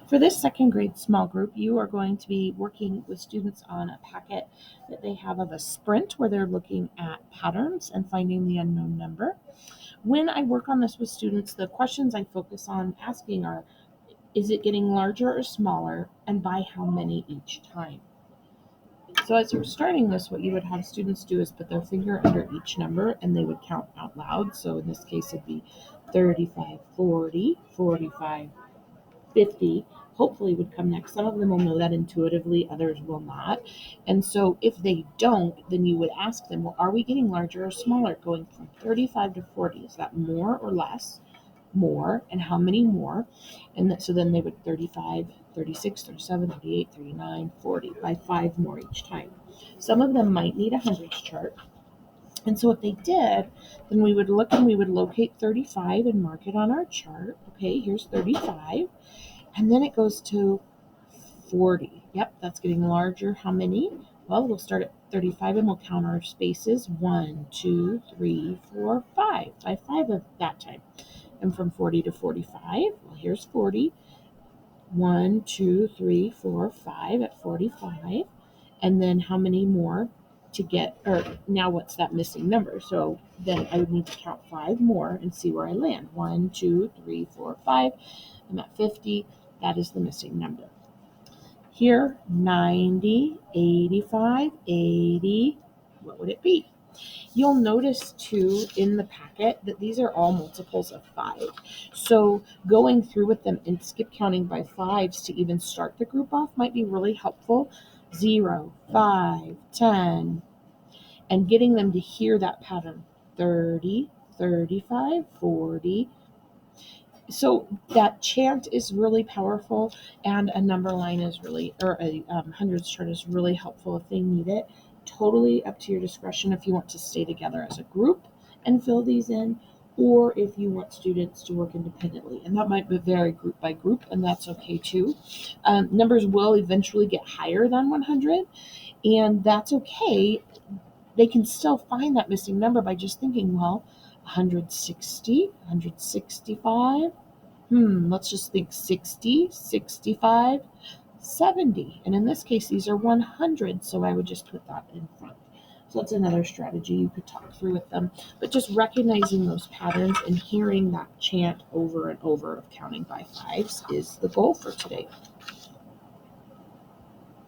For this second grade small group, you are going to be working with students on a packet that they have of a sprint where they're looking at patterns and finding the unknown number. When I work on this with students, the questions I focus on asking are, is it getting larger or smaller, and by how many each time? So as you're starting this, what you would have students do is put their finger under each number and they would count out loud. So in this case, it'd be 35, 40, 45, 50 hopefully would come next. Some of them will know that intuitively, others will not. And so if they don't, then you would ask them, well, are we getting larger or smaller going from 35 to 40? Is that more or less? More, and how many more? So then they would 35, 36, 37, 38, 39, 40 by 5 more each time. Some of them might need a hundreds chart. And so if they did, then we would look and we would locate 35 and mark it on our chart. Okay, here's 35. And then it goes to 40. Yep, that's getting larger. How many? Well, we'll start at 35 and we'll count our spaces. 1, 2, 3, 4, 5. By 5 of that time. And from 40 to 45, well, here's 40. 1, 2, 3, 4, 5 at 45. And then how many more to get, or now what's that missing number? So then I would need to count 5 more and see where I land. 1, 2, 3, 4, 5. I'm at 50. That is the missing number. Here, 90, 85, 80. What would it be? You'll notice too in the packet that these are all multiples of 5. So going through with them and skip counting by 5s to even start the group off might be really helpful. 0, 5, 10, and getting them to hear that pattern. 30, 35, 40. So that chant is really powerful, and a number line is really, or a hundreds chart is really helpful if they need it. Totally up to your discretion if you want to stay together as a group and fill these in, or if you want students to work independently. And that might be vary group by group, and that's okay too. Numbers will eventually get higher than 100, and that's okay. They can still find that missing number by just thinking, well, 160, 165. Let's just think 60, 65, 70. And in this case, these are 100, so I would just put that in front. So that's another strategy you could talk through with them. But just recognizing those patterns and hearing that chant over and over of counting by 5s is the goal for today.